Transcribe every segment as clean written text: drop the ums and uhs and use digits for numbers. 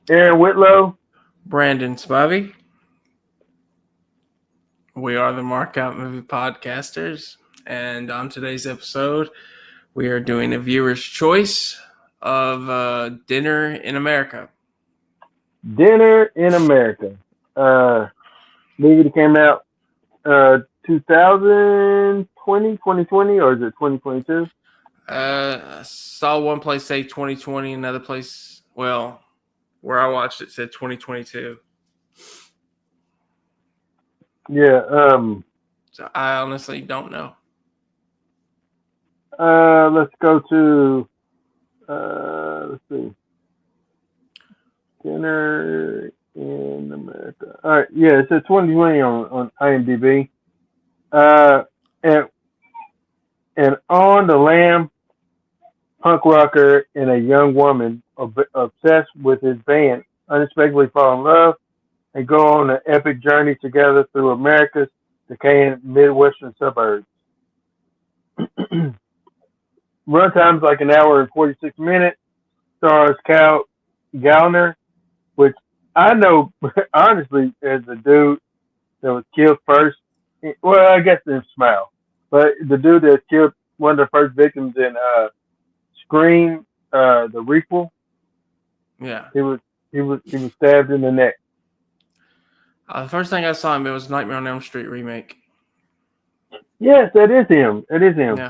Aaron Whitlow. Brandon Spivey. We are the Markout Movie Podcasters, and on today's episode, we are doing a viewer's choice of Dinner in America. Dinner in America. Movie that came out 2020, 2020, or is it 2022? I saw one place say 2020, another place, well, where I watched it said 2022. Yeah. So I honestly don't know. Let's go to. Let's see. Dinner in America. All right. Yeah, it says 2020 on IMDb. Uh, and and on the lamb, punk rocker and a young woman obsessed with his band unexpectedly fall in love and go on an epic journey together through America's decaying Midwestern suburbs. Runtime's like an hour and 46 minutes. Stars Cal Gallner, which I know honestly as the dude that was killed first. Well, I guess in Smile, but the dude that killed one of the first victims in Scream, the requel, Yeah. he was stabbed in the neck. The first thing I saw him, it was Nightmare on Elm Street remake. Yes, that is him. It is him. Yeah.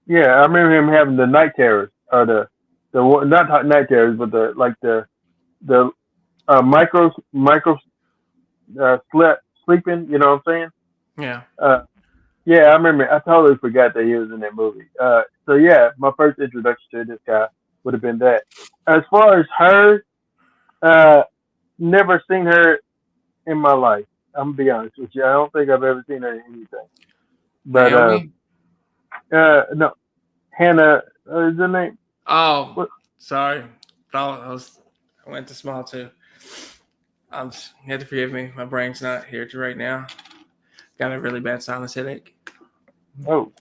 Yeah, I remember him having the night terrors, or the not night terrors, but the micro sleeping. You know what I'm saying? Yeah. Yeah, I remember. I totally forgot that he was in that movie. So yeah, my first introduction to this guy would have been that. As far as her, uh, never seen her in my life. I'm gonna be honest with you. I don't think I've ever seen her in anything. But Naomi? no, Hannah is her name. Oh, What? sorry. I went to small too. You have to forgive me. My brain's not here right now. Got a really bad sinus headache. Oh,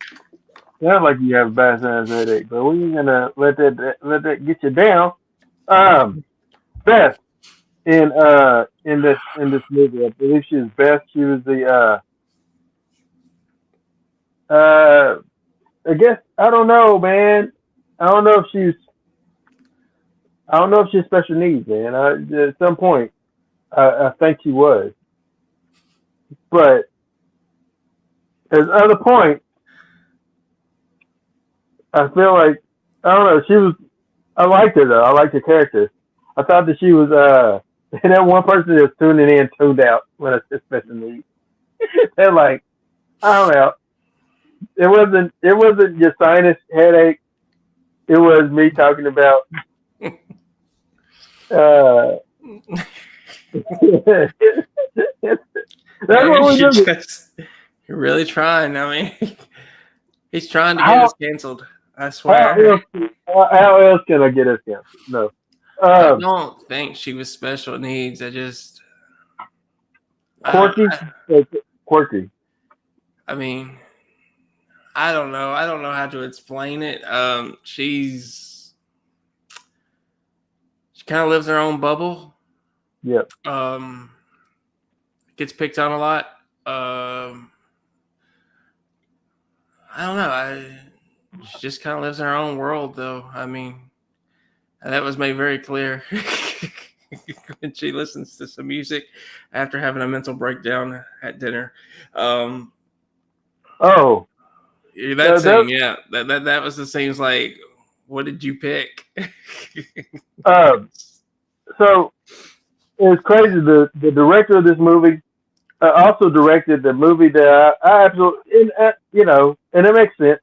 sounds like you have a bad sinus headache, but we ain't gonna let that get you down. Beth in this movie, I believe she was Beth. She was the I guess I don't know, man. I don't know if she's I don't know if she's special needs, man. At some point, I think she was, but at other point, I feel like I don't know. She was. I liked her though. I liked her character. I thought that she was that one person that was tuning in tuned out when I said special needs. They're like, I don't know. It wasn't your sinus headache. It was me talking about uh that's No, what we you're do. you're really trying. I mean, he's trying to get How us canceled. I how swear. else how else can I get us canceled? No. I Um don't think she was special needs. I don't. Quirky. Quirky. I mean, I don't know. I don't know how to explain it. She kind of lives her own bubble. Yep. Um, Gets picked on a lot. Um, I don't know. She just kind of lives in her own world, though. I mean, and that was made very clear when she listens to some music after having a mental breakdown at dinner. Um, Oh, that that scene, yeah, that was the scenes like, what did you pick? um so it's crazy. The director of this movie also directed the movie that I absolutely, and it makes sense.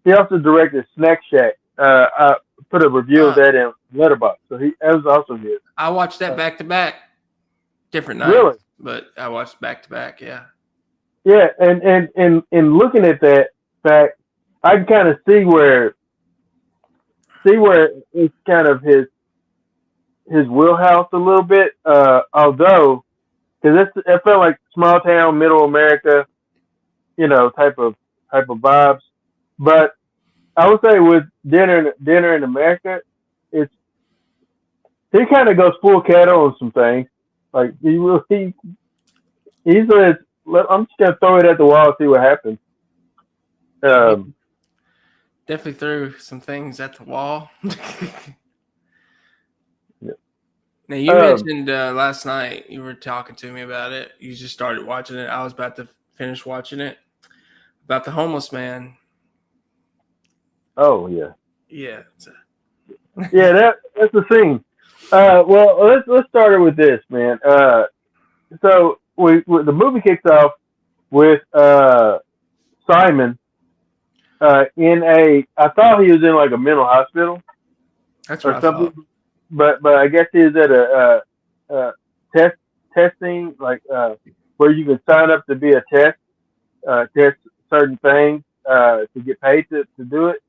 He also directed Snack Shack. I put a review of uh, that in Letterboxd, so that was also good. I watched that Uh, back to back, different really, nights, but I watched back to back. Yeah, yeah, and looking at that fact, I can kind of see where it's kind of his wheelhouse a little bit. Although, because it felt like small town, middle America, type of vibes. But I would say with dinner in America, it's he kind of goes full cattle on some things. Like he says, I'm just gonna throw it at the wall and see what happens. Um, Definitely threw some things at the wall. yeah. Now you mentioned last night you were talking to me about it. You just started watching it. I was about to finish watching it about the homeless man. Oh yeah, Yeah. yeah. That's the scene. Well, let's start it with this, man. So the movie kicks off with Simon in a. I thought he was in like a mental hospital That's what or I something, thought. but I guess he was at a test testing like where you can sign up to be a test certain things to get paid to do it.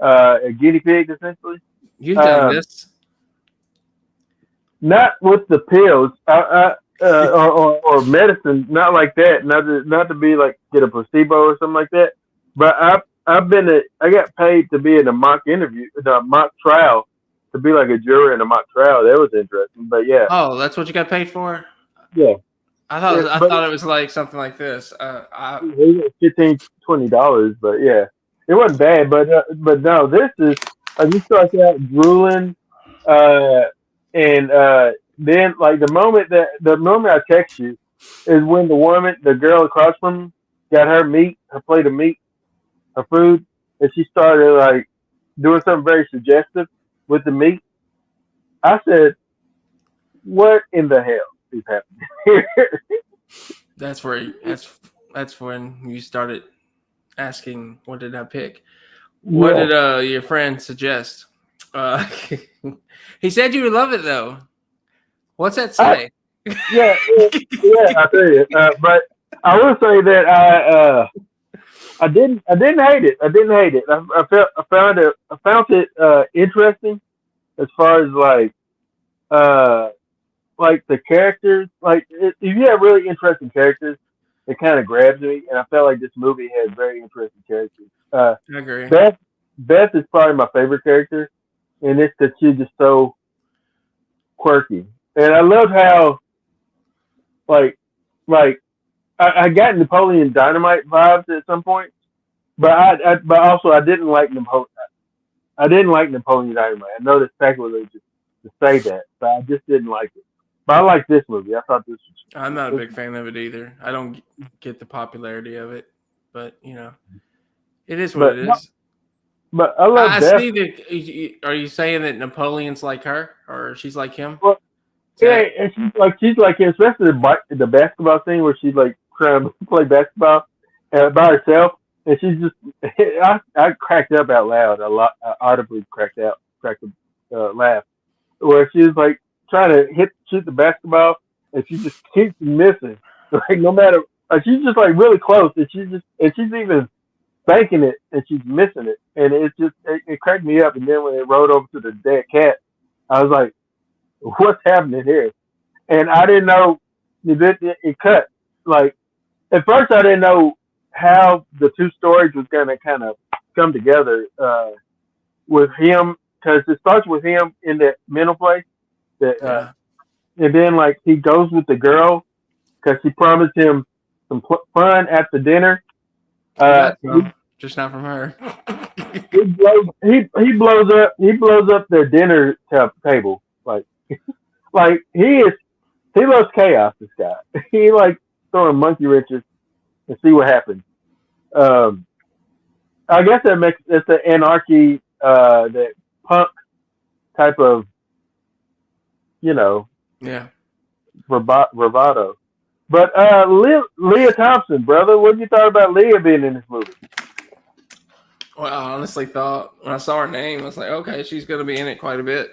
A guinea pig essentially. You've done Um, this. Not with the pills, or medicine, not like that. Not to be like get a placebo or something like that. But I got paid to be in a mock interview, the mock trial, to be like a juror in a mock trial. That was interesting. But yeah, Oh, that's what you got paid for? yeah, I but thought it was like something like this. it was $15-$20. But yeah, it wasn't bad. But no, this is like you start out drooling, uh, and then like the moment I text you is when the girl across from me, got her plate of meat, her food, and she started like doing something very suggestive with the meat. I said, "What in the hell is happening here?" that's where that's when you started asking, what did I pick? What Yeah, did your friend suggest? Uh, he said you would love it though. What's that I say? yeah, I tell you. But I will say that I didn't hate it. I didn't hate it. I found it interesting as far as uh like the characters. If you have really interesting characters, it kind of grabs me, and I felt like this movie had very interesting characters. I agree. Beth Beth is probably my favorite character, and it's that she's just so quirky, and I love how like like I got Napoleon Dynamite vibes at some point, but also I didn't like Napoleon. I didn't like Napoleon Dynamite. I know that's sacrilege to say that, but I just didn't like it. But I like this movie. I thought I'm not a this big fan of it either. I don't get the popularity of it, but it is what it but is. but I love I Beth. see that. Are you saying that Napoleon's like her, or she's like him? Well, Is yeah, that and she's like especially the basketball scene where she's like trying to play basketball by herself, and she's just I cracked up out loud a lot. I audibly cracked a laugh where she was like trying to shoot the basketball, and she just keeps missing. Like no matter, she's just like really close, and she's even banking it, and she's missing it, and it cracked me up. And then when it rolled over to the dead cat, I was like, "What's happening here?" And I didn't know it cut. Like at first, I didn't know how the two stories was gonna kind of come together with him because it starts with him in that mental place that yeah? and then like he goes with the girl because she promised him some fun after dinner. He got He, some, just not from her. he blows up their dinner table like he loves chaos. This guy he like throwing monkey wrenches and see what happens. Um, I guess it's the anarchy that punk type of you know Yeah. bravado. But Leah Thompson, brother, what you thought about Leah being in this movie? Well, I honestly thought when I saw her name, I was like, okay, she's going to be in it quite a bit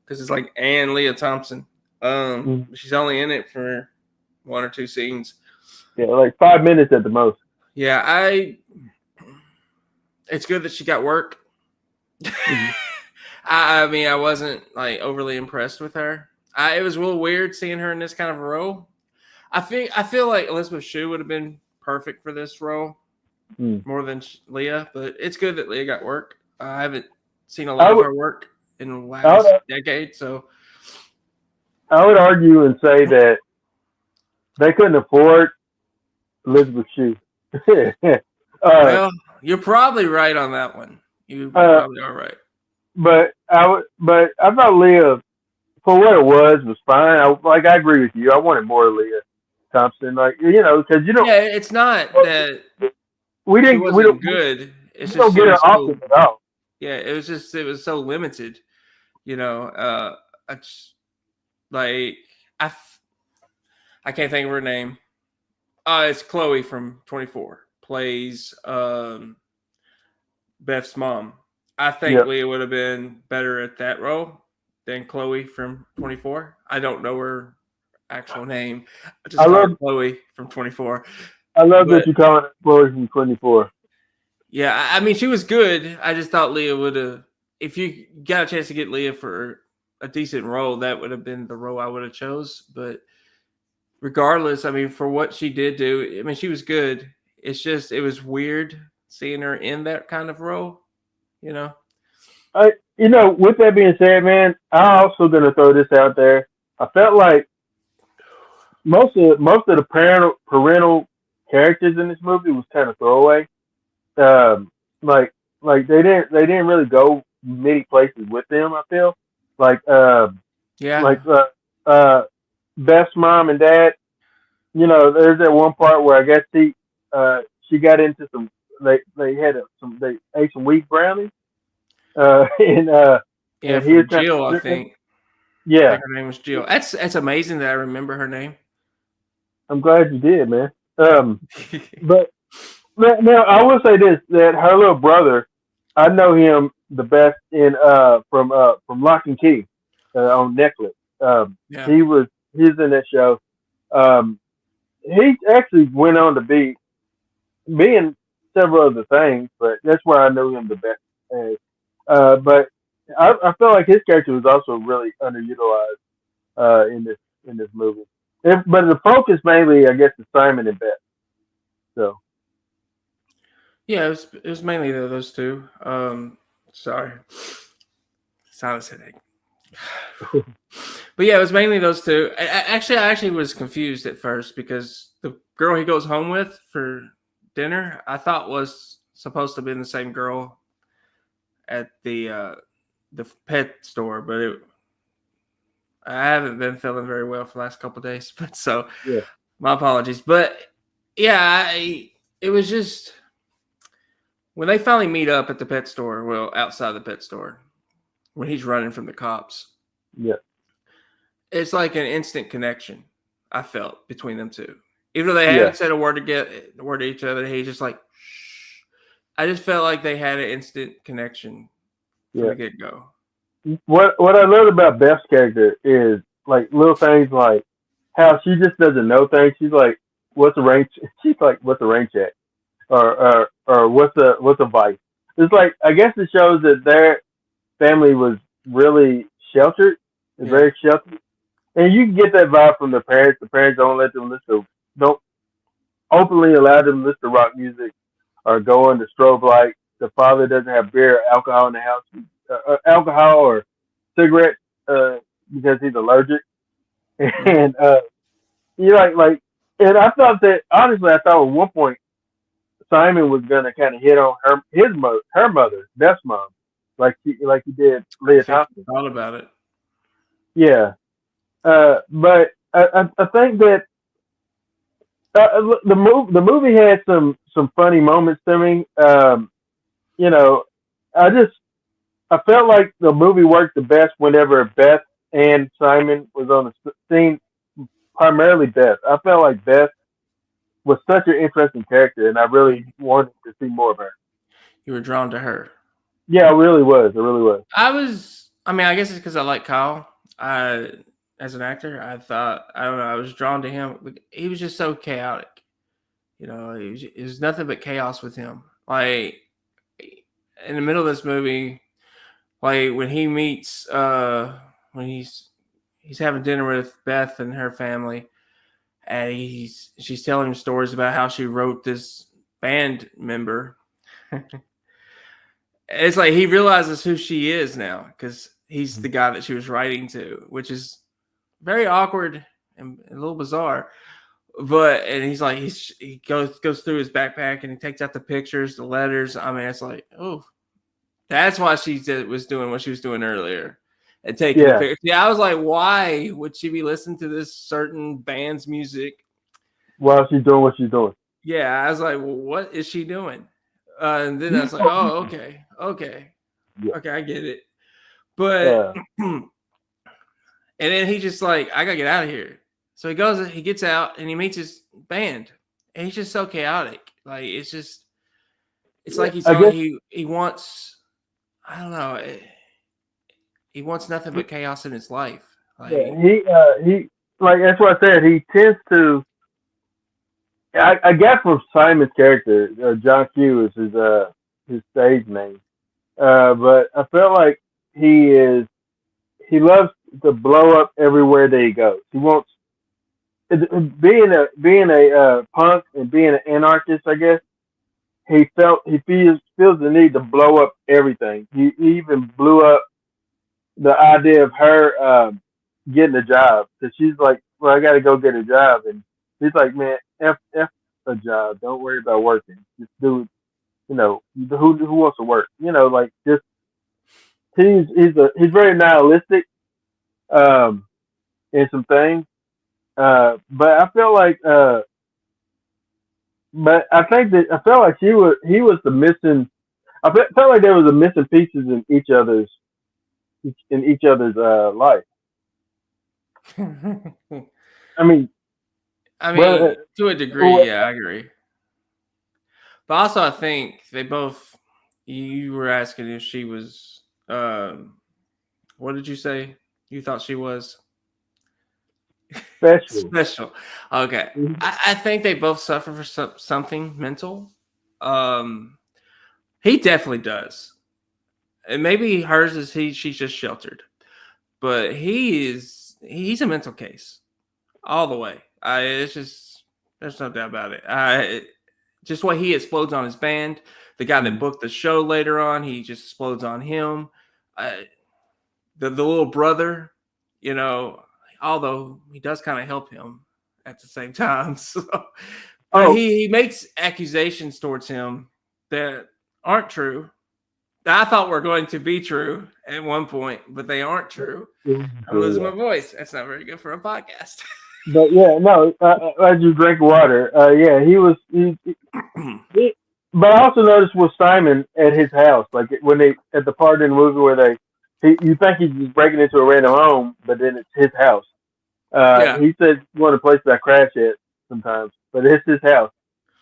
because it's like Ann Leah Thompson. Mm. She's only in it for one or two scenes. Yeah, like 5 minutes at the most. Yeah, it's good that she got work. Mhm. I mean, I wasn't like overly impressed with her. It was a little weird seeing her in this kind of a role. I feel like Elizabeth Shue would have been perfect for this role Mm. more than Leah, but it's good that Leah got work. I haven't seen a I lot of would, her work in the I would, last decade, so I would argue and say that they couldn't afford Elizabeth Shue. uh, Well, you're probably right on that one. You uh, probably are right. but I thought Leah, for what it was fine. I agree with you. I wanted more Leah Thompson, because Yeah, it's not that we she didn't we wasn't don't good. It's we just don't she get her was often so at all. yeah. It was so limited. You know, I just, like I f- I can't think of her name. It's Chloe from 24. Plays Beth's mom. I think Yeah, Leah would have been better at that role than Chloe from 24. I don't know her actual name. I I just call her love Chloe from 24. I love that But you call it Explosion 24. yeah, I mean, she was good. I just thought Leah would have, if you got a chance to get Leah for a decent role, that would have been the role I would have chose. But regardless, I mean, for what she did do, I mean, she was good. It's just, it was weird seeing her in that kind of role, you know? With that being said, man, I'm also gonna throw this out there. I felt like most of the parental characters in this movie was kind of throwaway. Um, like they didn't really go many places with them. I feel like Yeah. like Beth's mom and dad. There's that one part where I guess she got into some they ate some wheat brownies and Yeah, he was from trying Jill, I to think. I yeah. think her name was Jill. That's amazing that I remember her name. I'm glad you did, man. But now I will say this: that her little brother, I know him the best from Lock and Key on Netflix. Um, Yeah. he's in that show. Um, he actually went on to be in several other things, but that's where I know him the best. But I feel like his character was also really underutilized in this movie. But the focus mainly, I guess, is Simon and Beth. So Yeah, it was mainly those two. Sorry. Sinus headache. But yeah, it was mainly those two. I actually was confused at first because the girl he goes home with for dinner, I thought was supposed to be the same girl at the pet store, but I haven't been feeling very well for the last couple of days. But so yeah, my apologies. But yeah, it was just when they finally meet up at the pet store, well, outside the pet store, when he's running from the cops, yeah, it's like an instant connection I felt between them two. Even though they yeah, hadn't said a word to each other, he just like, shh. I just felt like they had an instant connection from yeah. the get go. What I love about Beth's character is like little things like how she just doesn't know things. She's like, "What's a rain?" She's like, "What's a rain check?" Or what's a vice? It's like I guess it shows that their family was really sheltered, and Yeah. very sheltered, and you can get that vibe from the parents. The parents don't openly allow them to listen to rock music or go under strobe light. The father doesn't have beer or alcohol in the house, alcohol or cigarettes, because he's allergic. Mm-hmm. And you and I thought that honestly, I thought at one point Simon was gonna kind of hit on her mother, Beth's mom, like he did I Leah think you Thompson. thought about it. Yeah, but I think that the movie had some funny moments to me. You know, I just I felt like the movie worked the best whenever Beth and Simon was on the scene. Primarily Beth. I felt like Beth was such an interesting character, and I really wanted to see more of her. You were drawn to her. Yeah, I really was. I really was. I mean, I guess it's because I like Kyle. As an actor, I thought, I don't know, I was drawn to him. He was just so chaotic. It was nothing but chaos with him. Like, in the middle of this movie, like when he meets, when he's having dinner with Beth and her family, and she's telling him stories about how she wrote this band member. It's like he realizes who she is now because he's the guy that she was writing to, which is very awkward and a little bizarre. But and he's like he goes through his backpack and he takes out the pictures, the letters. I mean, it's like, oh, that's why she was doing what she was doing earlier and taking the Yeah. pictures. Yeah, I was like, why would she be listening to this certain band's music While she's doing what she's doing. Yeah, I was like, well, what is she doing? And then I was like, oh, okay, Yeah. I get it. But Uh, and then he just like, I gotta get out of here. So he gets out and he meets his band, and he's just so chaotic. Like it's like he's I on. guess He wants, I don't know, he wants nothing but chaos in his life. Like he like that's what I said. He tends to. I guess from Simon's character, John Q is his stage name. But I felt like he loves to blow up everywhere that he goes. He wants being a punk and being an anarchist. I guess he feels the need to blow up everything. He even blew up the idea of her getting a job because she's like, well, I got to go get a job, and he's like, man, f a job. Don't worry about working. Just do it. Who wants to work? Like just he's very nihilistic in some things. But I feel like but I think that I felt like he was the missing. Felt like there was a missing pieces in each other's life. I mean, I well, mean, to a degree, yeah, I agree. But also, I think they both. You were asking if she was. What did you say? You thought she was special. Okay, Mm-hmm. I think they both suffer for something mental. He definitely does, and maybe hers is she's just sheltered, but he's a mental case all the way. It's just there's no doubt about it. Just what he explodes on his band, the guy that booked the show later on, he just explodes on him. The little brother, although he does kind of help him at the same time. So, but he makes accusations towards him that aren't true. That I thought were going to be true at one point, but they aren't true. I'm losing my voice. That's not very good for a podcast. But yeah, no. As you drink water, yeah, he was. But I also noticed with Simon at his house, like when they at the part in the movie where you think he's just breaking into a random home, but then it's his house. He said one of the places I crash at sometimes, but it's his house.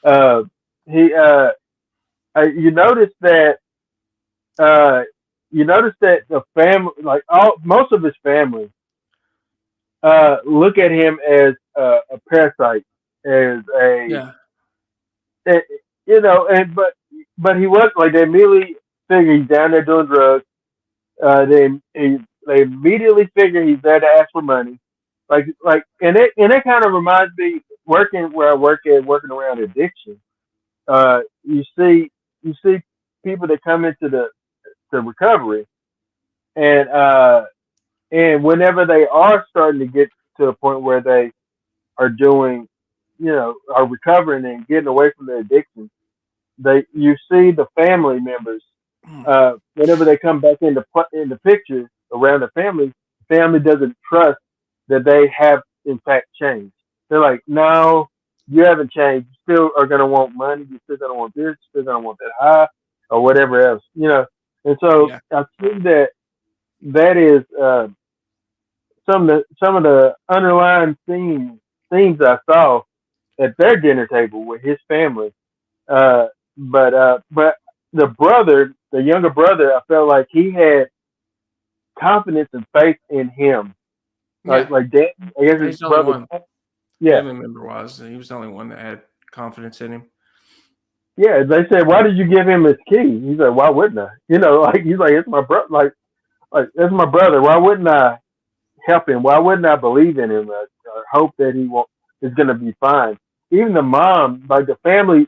You notice that the family, like most of his family, look at him as a parasite, as but he was like they immediately figure he's down there doing drugs. They immediately figure he's there to ask for money, and it kind of reminds me working where I working around addiction. You see people that come into the recovery, and whenever they are starting to get to a point where they are doing, are recovering and getting away from their addiction, you see the family members, whenever they come back in the picture around the family doesn't trust that they have in fact changed. They're like, no, you haven't changed. You still are going to want money. You still going to want this. You still going to want that high or whatever else, And so I think that is some of the underlying themes I saw at their dinner table with his family. But the younger brother, I felt like he had confidence and faith in him. Like Dan, I guess his brother. Yeah, family member was. He was the only one that had confidence in him. Yeah, they said, "Why did you give him his key?" He's like, "Why wouldn't I?" He's like, "It's my brother. Like that's my brother. Why wouldn't I help him? Why wouldn't I believe in him or hope that he is going to be fine?" Even the mom, like the family,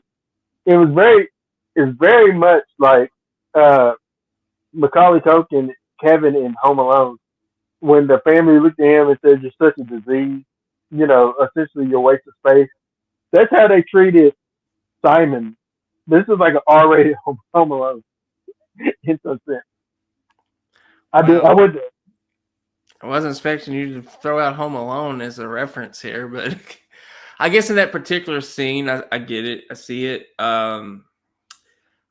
it's very much like Macaulay Culkin, Kevin in Home Alone. when the family looked at him and said, "You're such a disease," essentially your waste of space. That's how they treated Simon. This is like an R-rated Home Alone in some sense. I Well, would. I wasn't expecting you to throw out Home Alone as a reference here, but I guess in that particular scene, I get it. I see it. I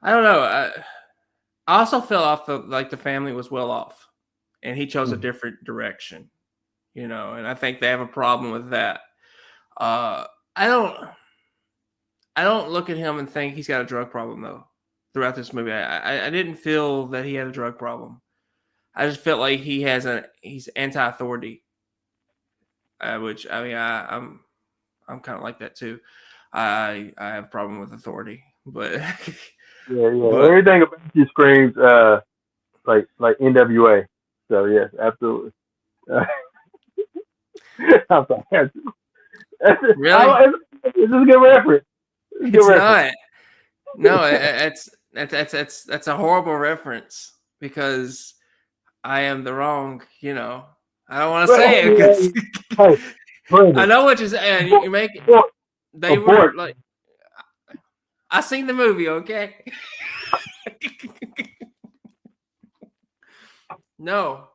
don't know. I also felt off like the family was well off, and he chose a different direction. And I think they have a problem with that. Uh, I don't. I don't look at him and think he's got a drug problem though. Throughout this movie, I didn't feel that he had a drug problem. I just felt like he's anti-authority, which I mean I'm kind of like that too. I have a problem with authority, but Yeah. but Everything about you screams like NWA. So yes, absolutely. I'm sorry. really, It's a good reference. It's a good it's reference. not. No, that's a horrible reference because I am the wrong. I don't want to But say it because hey, I Brandon, know what you're saying. You make it. abort, They were abort. like, I seen the movie. Okay. No.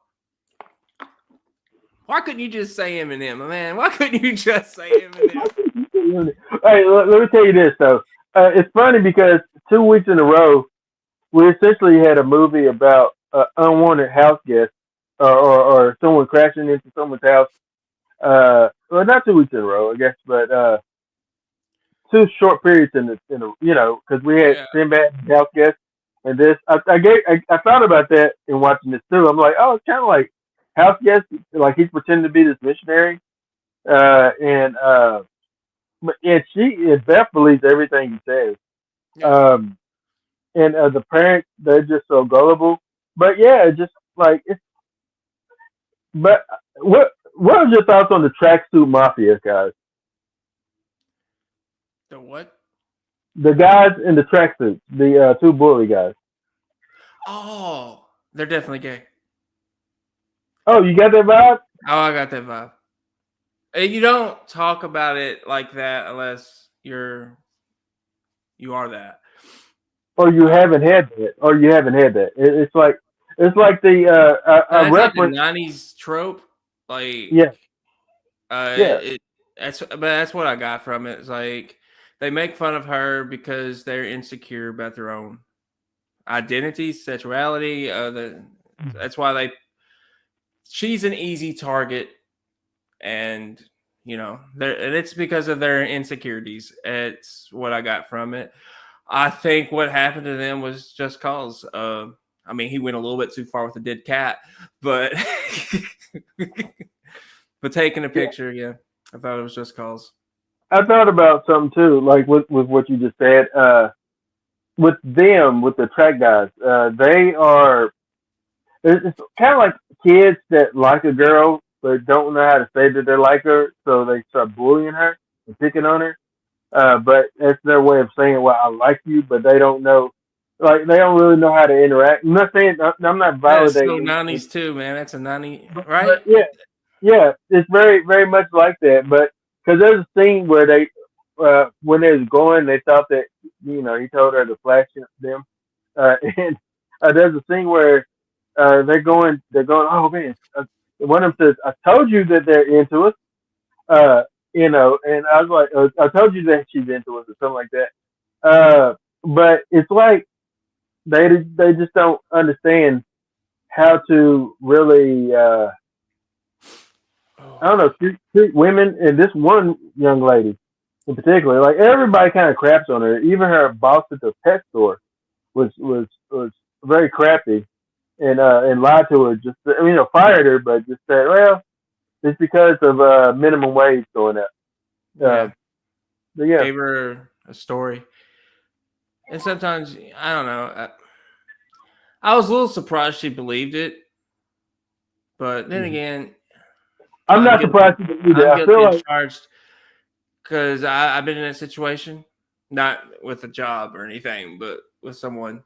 Why couldn't you just say Eminem, man? Why couldn't you just say Eminem? Hey, let me tell you this though. It's funny because 2 weeks in a row, we essentially had a movie about unwanted house guests or someone crashing into someone's house. Well, not 2 weeks in a row, I guess, but two short periods because we had Yeah. Sinbad and house guests, and this I thought about that in watching this too. I'm like, oh, it's kind of like house guests, like he's pretending to be this missionary, and and Beth believes everything he says. Yeah. Um, and the parents, they're just so gullible. But yeah, it's just like it's. But what are your thoughts on the tracksuit mafia guys? The what? The guys in the tracksuits, the two bully guys. Oh, they're definitely gay. Oh, you got that vibe? Oh, I got that vibe. And you don't talk about it like that unless you are that. Or you Uh, haven't had that? Or you haven't had that? It's like the a that's like the reference. '90s trope. Like, Yeah, yeah. it that's what I got from it. It's like they make fun of her because they're insecure about their own identity, sexuality. That's why she's an easy target, and and it's because of their insecurities. It's what I got from it. I think what happened to them was just cause. I mean, he went a little bit too far with the dead cat, but but taking a picture, yeah, I thought it was just cause. I thought about something too, like with what you just said. With them, with the track guys, they are. It's kind of like kids that like a girl but don't know how to say that they like her, so they start bullying her and picking on her. But that's their way of saying, "Well, I like you," but they don't know, like they don't really know how to interact. I'm not saying I'm not That's so validating anything, '90s too, man. That's a '90, but right? yeah, yeah, it's very very much like that. But because there's a scene where they, when they was going, they thought that he told her to flash them, and there's a scene where they're going. Oh man, one of them says, "I told you that they're into us." Uh, and I was like, I told you that she's into us or something like that. But it's like they just don't understand how to really I Oh, don't know treat women, and this one young lady in particular. Like everybody kind of craps on her. Even her boss at the pet store was very crappy and lied to her. Just fired her, but just said, well, it's because of minimum wage going up. Uh, yeah. but yeah. Gave her a story, and sometimes I don't know. I was a little surprised she believed it, but then Mhm. again, I'm I'm not guilty. surprised you believe that. I'm I feel guilty as like charged because I've been in that situation, not with a job or anything, but with someone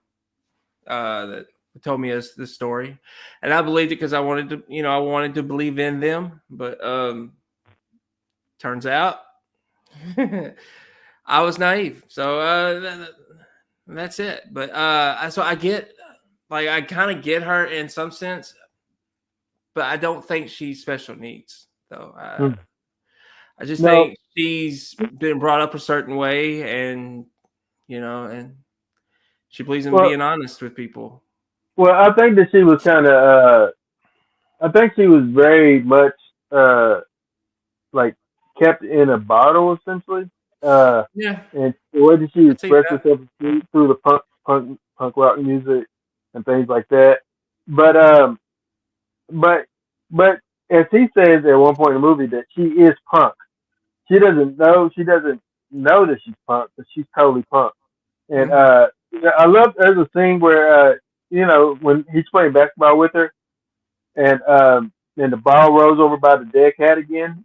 that told me this story, and I believed it because I wanted to, I wanted to believe in them. But turns out I was naive. So that's it. But so I get, like, I kind of get her in some sense, but I don't think she's special needs though. Hmm. I just No, think she's been brought up a certain way, and and she believes in well, being honest with people. I think that she was kind of, I think she was very much, uh, like kept in a bottle essentially. Uh, Yeah, and the way that she I see expressed that. herself through the punk rock music and things like that. But but but as he says at one point in the movie that she is punk. She doesn't know that she's punk, but she's totally punk. And Hmm. I love there's a scene where when he's playing basketball with her and the ball rolls over by the dead cat again.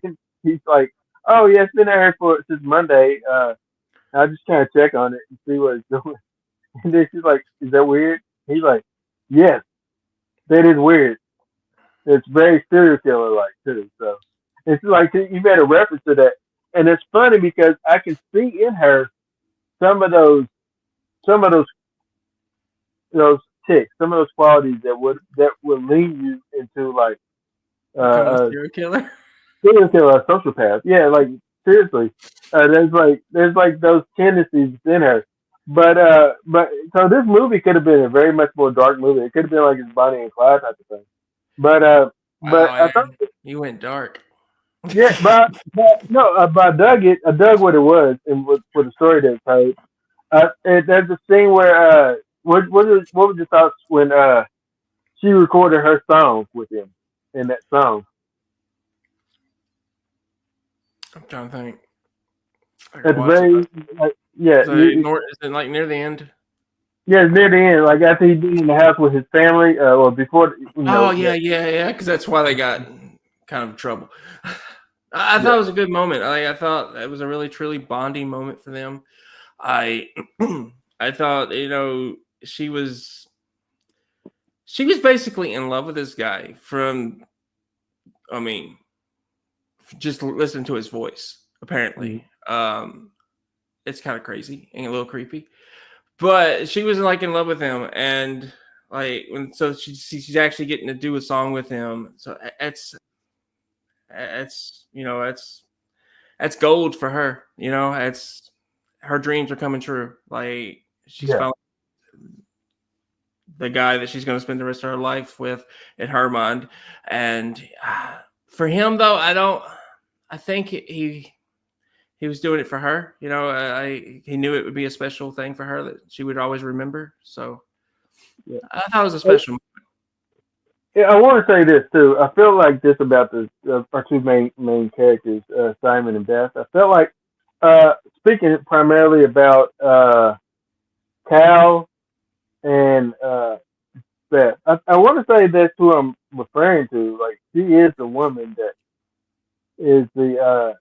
And he's like, "Oh yeah, it's been out here for since Monday. I just kind of check on it and see what it's doing." And then she's like, "Is that weird?" He's like, "Yes, that is weird. It's very serial killer like too." So it's like you made a reference to that, and it's funny because I can see in her some of those some of those ticks, some of those qualities that would lead you into like Becoming a a serial killer. serial killer, a sociopath. Yeah, like seriously, there's like those tendencies in her. But so this movie could have been a very much more dark movie. It could have been like his Bonnie and Clyde type of thing. But Wow, I thought Aaron, you went dark. yeah, but no, but I dug what it was and with the story that it told. There's a scene where what was your thoughts when she recorded her song with him in that song? I'm trying to think. I gotta At the watch it. very like, yeah, Is it like near the end? yeah, it's near the end, like after he'd been in the house with his family, or before, Oh yeah, yeah, yeah. Because that's why they got kind of trouble. I thought yeah, it was a good moment. I thought it was a really truly bonding moment for them. I I thought she was basically in love with this guy from, I mean, just listen to his voice. mhm, Apparently, it's kind of crazy and a little creepy. But she was like in love with him, and like she's actually getting to do a song with him. So that's gold for her. It's her dreams are coming true. Like she's yeah, found the guy that she's going to spend the rest of her life with in her mind. And for him though, I don't. I think he was doing it for her. He knew it would be a special thing for her that she would always remember. So yeah. I thought it was a special. Yeah, I want to say this too. I feel like this about our two main characters, Simon and Beth. I felt like speaking primarily about Cal and Beth. I want to say that's who I'm referring to. Like she is the woman that is the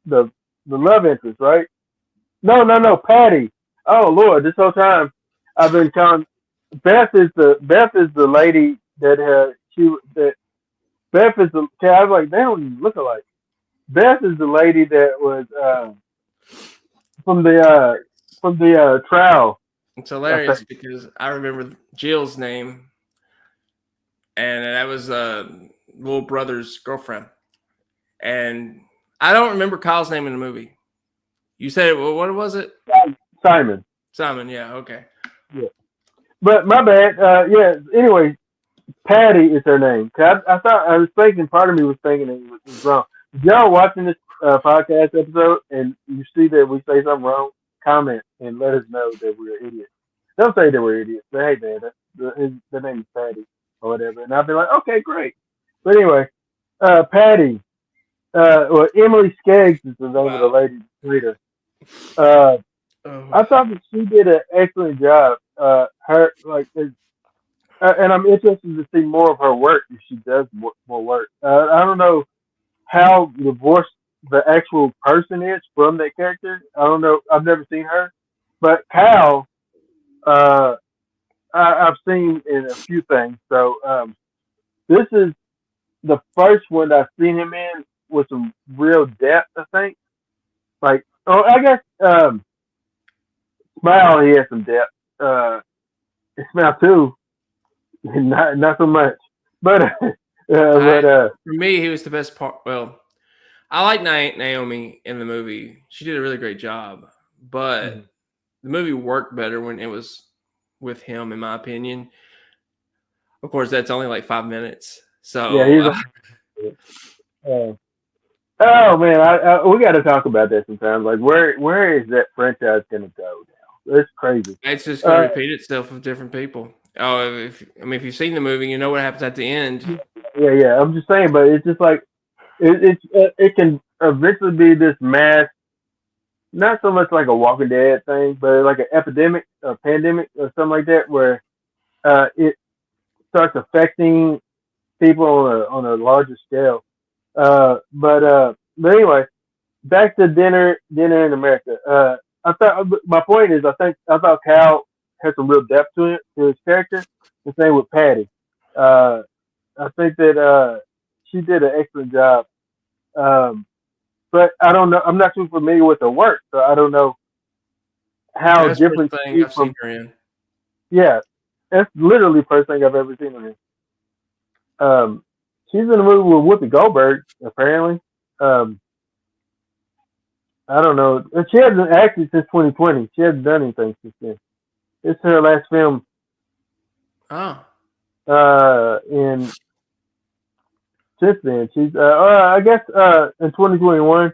the the love interest, right? No, Patty. Oh Lord, this whole time I've been telling Beth is the lady that Beth is the. I was like, they don't even look alike. Beth is the lady that was from the trial. It's I hilarious think. because I remember Jill's name, and that was little brother's girlfriend. And I don't remember Kyle's name in the movie. You said, well, what was it? Simon. Simon. Yeah. Okay. Yeah, but my bad. Yeah. Anyway, Patty is her name. I thought I was thinking. Part of me was thinking it was wrong. If y'all watching this podcast episode and you see that we say something wrong, comment and let us know that we're idiots. Don't say that we're idiots. But hey, man, the name is Patty or whatever, and I'll be like, okay, great. But anyway, Patty, well, Emily Skeggs is the name of the Wow. lady leader. Uh, Oh. I thought that she did an excellent job. Her like and I'm interested to see more of her work if she does more work. I don't know how divorced the actual person is from that character. I don't know. I've never seen her, but Cal. uh, I've seen in a few things. So this is the first one I've seen him in with some real depth. I think. Like, oh, I guess Smile he has some depth. Smile too, not so much. But I but For me, he was the best part. Well, I like Naomi in the movie. She did a really great job, but the movie worked better when it was with him, in my opinion. Of course, that's only like 5 minutes. yeah, So, he's. Uh, oh man, we got to talk about that sometimes. Like, where is that franchise gonna go now? It's crazy. it's just going to Uh, repeat itself with different people. Oh, if you've seen the movie, you know what happens at the end. yeah. I'm just saying, but it's just like it can eventually be this mass, not so much like a Walking Dead thing, but like an epidemic, a pandemic, or something like that, where it starts affecting people on a larger scale. But anyway, back to dinner in America. I thought my point is I thought Cal had some real depth to his character. The same with Patty. Uh, I think that she did an excellent job. Um, but I don't know. I'm not too familiar with her work, so I don't know how That's the different first she thing is I've seen from. her in. Yeah, that's literally the first thing I've ever seen her in. She's in a movie with Whoopi Goldberg, apparently. Um, I don't know. She hasn't acted since 2020. She hasn't done anything since then. It's her last film Oh, in since then. She's I guess in 2021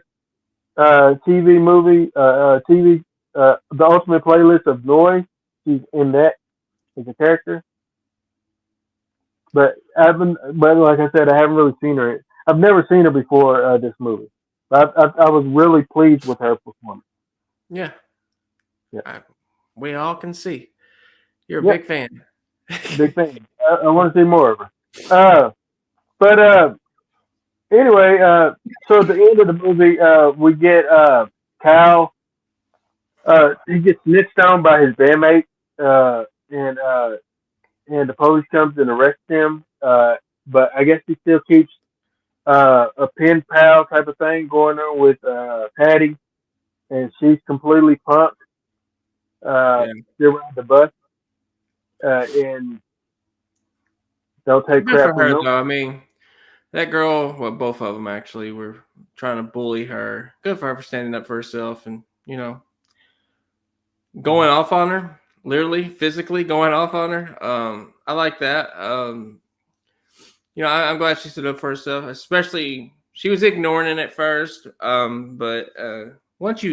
TV movie TV The Ultimate Playlist of Noise. She's in that as a character. But like I said, I haven't really seen her. I've never seen her before this movie. I was really pleased with her performance. yeah. Yeah, I, we all can see. You're a yeah, big fan. big fan. I want to see more of her. But anyway, so at the end of the movie, we get Kyle. He gets snitched on by his bandmate, uh, and uh, and the police comes and arrests him. But I guess he still keeps a pen pal type of thing going on with Patty, and she's completely punked. Yeah. Still ride the bus and don't take Good for crap from her, no. though. I mean, that girl, well, both of them actually, were trying to bully her. Good for her for standing up for herself and, going off on her, literally, physically going off on her. I like that. I'm glad she stood up for herself, especially she was ignoring it at first. But once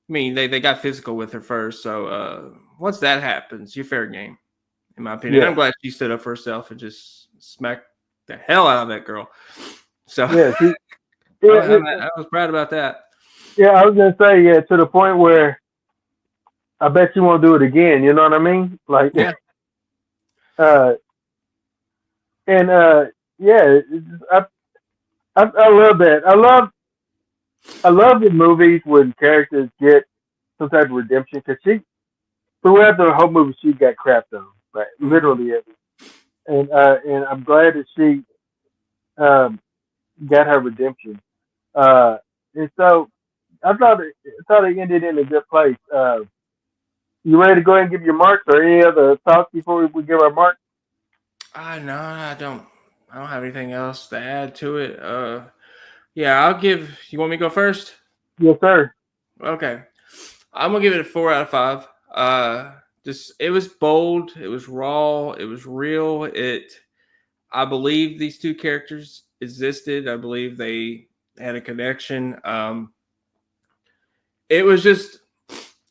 I mean, they got physical with her first. So once that happens, you're fair game, in my opinion. Yeah, I'm glad she stood up for herself and just smacked the hell out of that girl. So yeah, I, yeah, I was proud about that. yeah. I was gonna say yeah to the point where I bet you won't do it again. You know what I mean? Like, Yeah. uh, and yeah, I love that. I love the movies when characters get some type of redemption because she throughout the whole movie she got crapped on, right? Mhm. Literally, and I'm glad that she um, got her redemption. And so I thought it ended in a good place. You ready to go ahead and give your marks or any other thoughts before we give our marks? No, I don't. I don't have anything else to add to it. Yeah, I'll give. You want me to go first? Yes, sir. Okay, I'm gonna give it a 4 out of 5. Just it was bold, it was raw, it was real. I believe these two characters existed. I believe they had a connection. It was just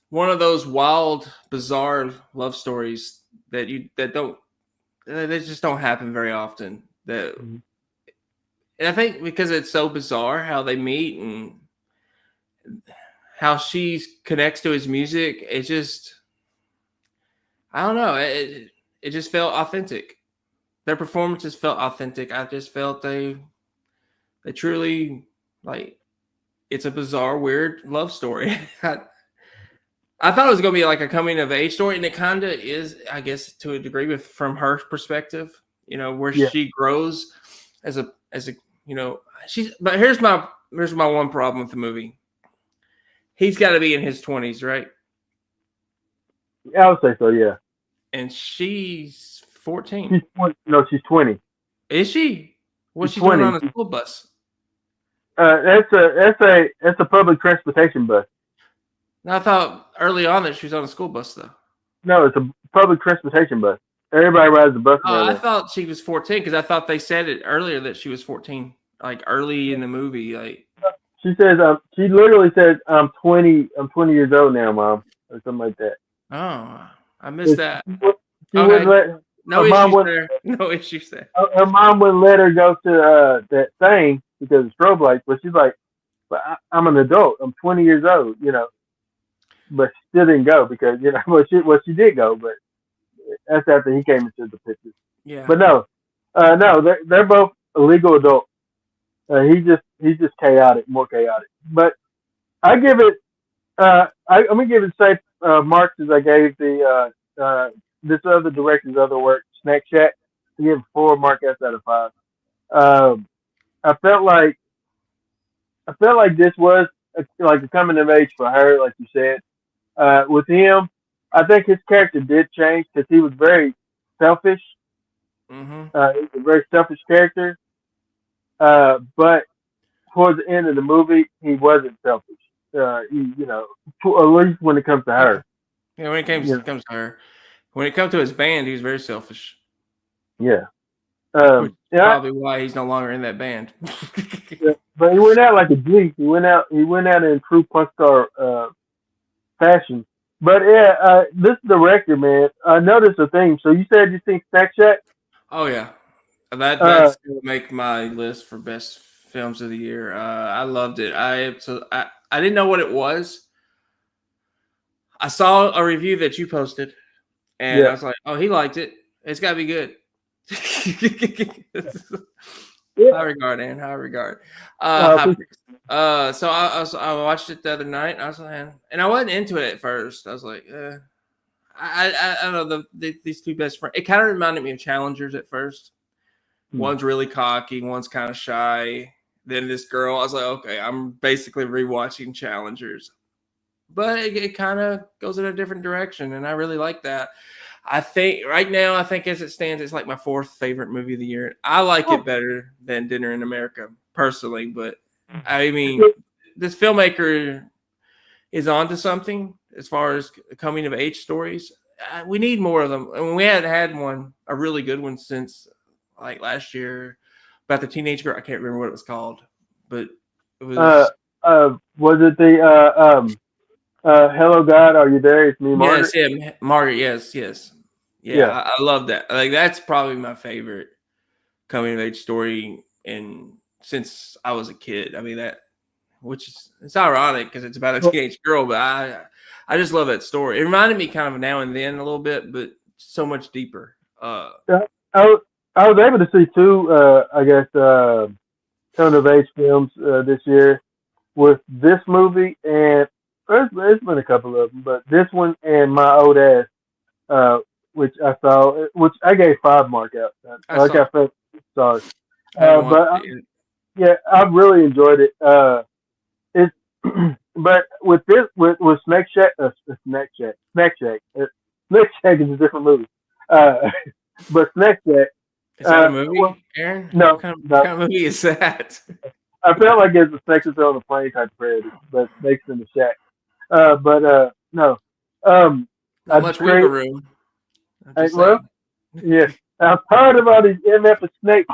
one of those wild, bizarre love stories that just don't happen very often. Mhm. And I think because it's so bizarre how they meet and how she connects to his music, I don't know. It just felt authentic. Their performances felt authentic. I just felt they truly like it's a bizarre, weird love story. I thought it was going to be like a coming of age story, and it kind of is, I guess, to a degree, with from her perspective. Where Yeah, she grows as a she's. But here's my one problem with the movie. He's got to be in his 20s, right? I would say so. Yeah, And she's 14. she's 20. No, she's 20. Is she? What's She's she doing 20. on a school bus? That's a public transportation bus. Now, I thought early on that she was on a school bus, though. No, it's a public transportation bus. Everybody rides the bus Oh, around I there. thought she was 14 because I thought they said it earlier that she was 14, like early in the movie. Like, She says, she literally says, I'm 20. I'm 20 years old now, mom, or something like that. oh, I missed that. She Okay, wouldn't let no her mom issues would there. No issues there. her mom wouldn't let her go to that thing because of strobe lights. But she's like, but I'm an adult. I'm 20 years old, But she still didn't go because she did go, but that's after he came into the picture. Yeah. But no, they're both legal adults. He's just chaotic, more chaotic. But I give it. I'm gonna give it the same marks as I gave the this other director's other work, Snack Shack. I give it 4 mark out of 5. Um, I felt like this was like a coming of age for her, like you said. With him, I think his character did change because he was very selfish. Mm-hmm. He's a very selfish character. But towards the end of the movie, he wasn't selfish. At least when it comes to Yeah. her. Yeah. When it comes Yeah. comes to her, when it comes to his band, he was very selfish. Yeah. Which is Yeah. probably why he's no longer in that band. Yeah. But he went out like a G. He went out in true punk star fashion. But yeah, this director, man, I noticed a thing. So you said you think Snack Shack? Oh yeah, Uh, that's gonna make my list for best films of the year. I loved it. I didn't know what it was. I saw a review that you posted, and I yeah. was like, "Oh, he liked it. It's got to be good." Yeah. High regard, and high regard. Uh, High praise. So I watched it the other night. And I was like, and I wasn't into it at first. I was like, I don't know these two best friends. It kind of reminded me of Challengers at first. One's really cocky, one's kind of shy. Then this girl, I was like, okay, I'm basically rewatching Challengers, but it kind of goes in a different direction, and I really like that. I think right now, as it stands, it's like my 4th favorite movie of the year. I like it better than Dinner in America personally, but I mean, this filmmaker is onto something as far as coming of age stories. We need more of them. I mean, we hadn't had a really good one since like last year about the teenage girl. I can't remember what it was called, but it was. was it the Hello God, Are You There? It's me, Margaret. Yes, yeah, Margaret. Yes. Yeah, Yeah. I love that. Like that's probably my favorite coming of age story, and since I was a kid, I mean which is it's ironic because it's about a teenage girl, but I just love that story. It reminded me kind of Now and Then a little bit, but so much deeper. Yeah, I was able to see 2, I guess, coming of age films this year with this movie, and there's been a couple of them, but this one and My Old Ass, which I saw, which I gave 5 mark out. I I felt sorry, I haven't watched but it. yeah, I really enjoyed it. It's but with Snack Shack, Snack Shack, Snack Shack is a different movie. But Snack Shack, Is that a movie, well, Aaron? no, What kind no. of movie is that? I felt like it's a Snakes on the Plane type of parody, but Snakes in the Shack. No. Not much wiggle room. I'm just Well, saying. yeah, I'm tired of all these MF and snakes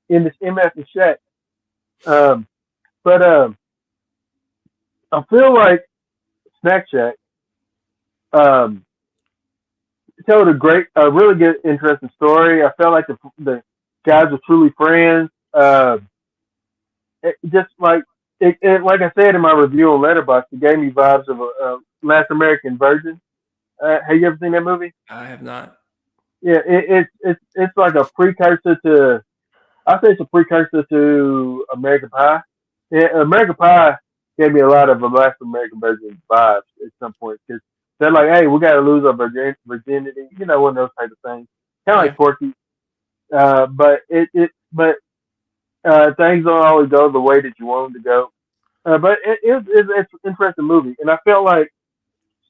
in this MF and Shack. But I feel like Snack Shack um, told a really good, interesting story. I felt like the guys were truly friends. Just like like I said in my review on Letterboxd, it gave me vibes of a Last American Virgin. Have you ever seen that movie? I have not. Yeah, it's like a precursor to. I say it's a precursor to American Pie. Yeah, American Pie gave me a lot of a Last American Virgin vibes at some point because They're like, hey, we got to lose our virginity. You know, one of those type of things. Kind of Yeah. like Porky. But things don't always go the way that you want them to go. But it's an interesting movie, and I felt like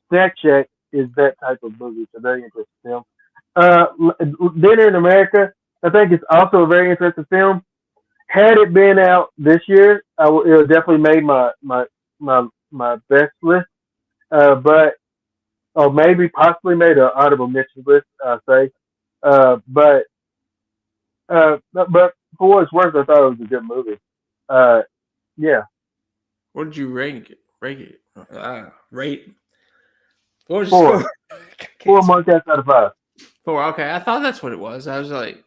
Snack Shack is that type of movie. It's a very interesting film. Uh, Dinner in America, I think it's also a very interesting film. Had it been out this year, it would definitely made my best list. But or maybe possibly made an honorable mention list. I say, but but for what it's worth, I thought it was a good movie. Uh, yeah, What did you rate it? Rate it? Rate. What was the four, score? four monkeys out of five. 4. Okay, I thought that's what it was. I was like,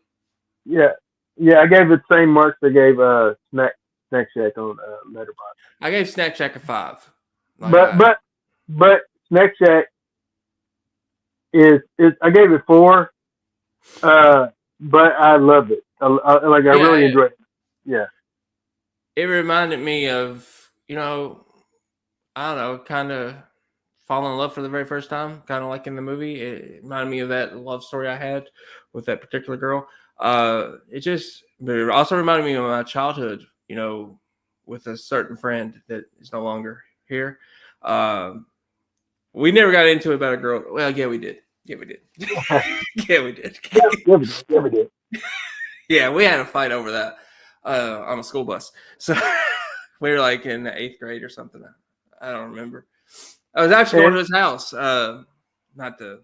Yeah, yeah, I gave it the same marks I gave Snack Shack on Letterboxd. I gave Snack Shack a 5. Like, But Snack Shack is I gave it four. But I loved it. I really enjoyed it. Yeah. it reminded me of, I don't know, kind of fall in love for the very first time, kind of like in the movie. It reminded me of that love story I had with that particular girl. But it also reminded me of my childhood, with a certain friend that is no longer here. We never got into it about a girl. Well, yeah, we did. Yeah, we did. Yeah, we did. Yeah, we did. Yeah, we had a fight over that on a school bus. So we were like in the 8th grade or something. I don't remember. I was actually going to his house. Not to.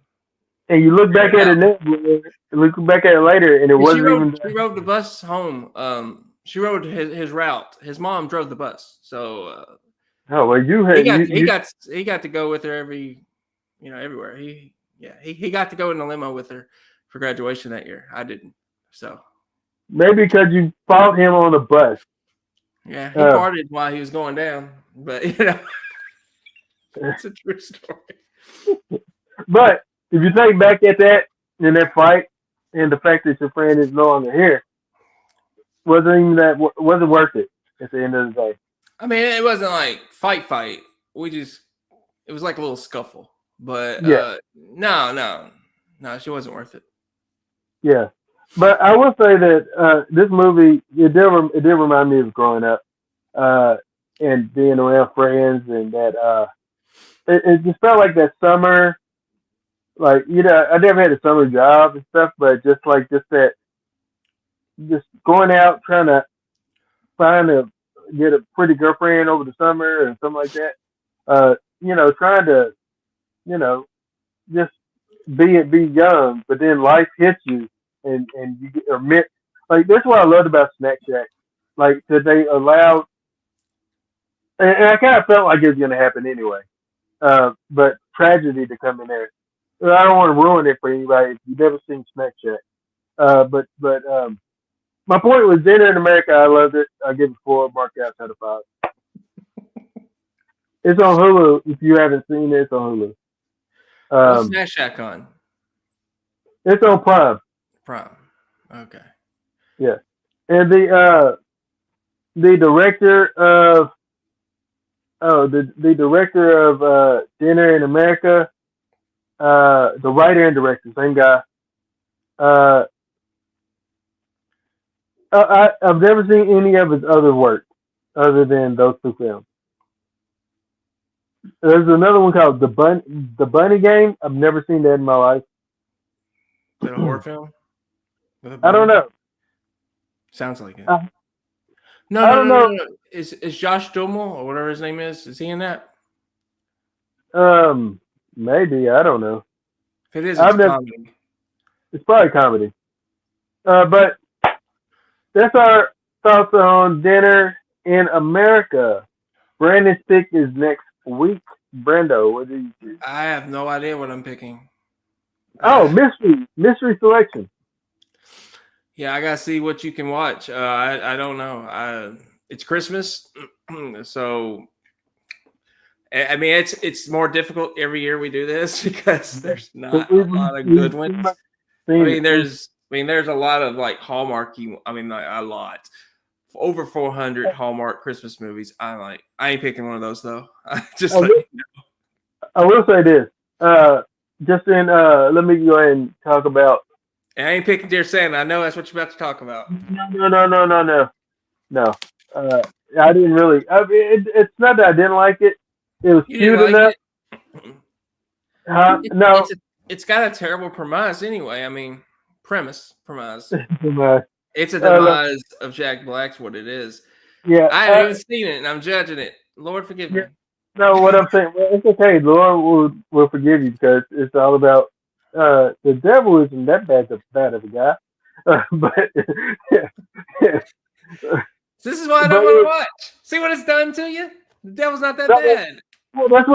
And you look back at it now, look back at it later, and it wasn't even. She rode the bus home. She rode his route. His mom drove the bus, so. Oh well, he got to go with her everywhere. He got to go in the limo with her for graduation that year. I didn't, so. Maybe because you fought him on the bus. Yeah, he farted while he was going down, but it's a true story. But if you think back at that in that fight, and the fact that your friend is no longer here, wasn't worth it at the end of the day. I mean, it wasn't like fight. It was like a little scuffle, but yeah. No, she wasn't worth it. Yeah. But I will say that this movie it did remind me of growing up and being around friends, and that it just felt like that summer, like I never had a summer job and stuff, but just going out trying to get a pretty girlfriend over the summer and something like that. Trying to just be young, but then life hits you and you get admit like that's what I loved about Snack Shack. Like that they allowed, and I kind of felt like it was going to happen anyway. But tragedy to come in there. I don't want to ruin it for anybody if you've never seen Snack Shack. But my point was Dinner in America. I loved it. I give it 4 mark out of 5. It's on Hulu. If you haven't seen it, it's on Hulu. What's Snack Shack on? It's on Prime. Prime. Okay. Yeah, and the director of the director of Dinner in America, the writer and director, same guy. I've never seen any of his other work other than those 2 films. There's another one called The Bunny Game. I've never seen that in my life. Is it a horror film? I don't know. Sounds like it. No. Is Josh Duhamel or whatever his name is he in that? Maybe, I don't know. If it is, it's comedy. It's probably comedy. But that's our thoughts on Dinner in America. Brandon Stick is next week. Brando, what do you do? I have no idea what I'm picking. Oh, mystery selection. Yeah, I gotta see what you can watch. I don't know. It's Christmas, so I mean it's more difficult every year we do this because there's not a lot of good ones. There's a lot of like Hallmarky. I mean, like, a lot. Over 400 Hallmark Christmas movies. I ain't picking one of those though. I will say this: just in let me go ahead and talk about. And I ain't picking Dear Santa. I know that's what you're about to talk about. No. I didn't really. I mean, it's not that I didn't like it. It was You didn't cute like enough. it? Huh? No. It's got a terrible premise anyway. I mean, premise. uh, It's a look, demise of Jack Black's what it is. yeah. I haven't even seen it, and I'm judging it. Lord forgive Yeah. me. No, what I'm saying, well, it's okay. The Lord will forgive you because it's all about the devil isn't that bad of a guy, but This is why I but don't want to watch. See what it's done to you? The devil's not that bad. well, that's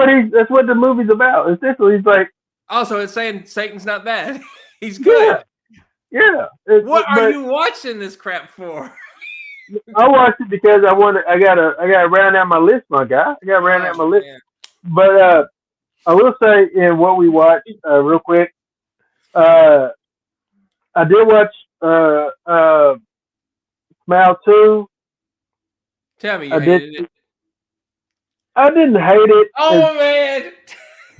what the movie's about. Essentially, he's like, Also, it's saying Satan's not bad. He's yeah, good. yeah. What are But you watching this crap for? I watched it because I gotta round out my list, my guy. I gotta round out my Oh list. man. But I will say in what we watched real quick. Uh, I did watch Smile 2. Tell me you I did. hated it. I didn't hate it. Oh man.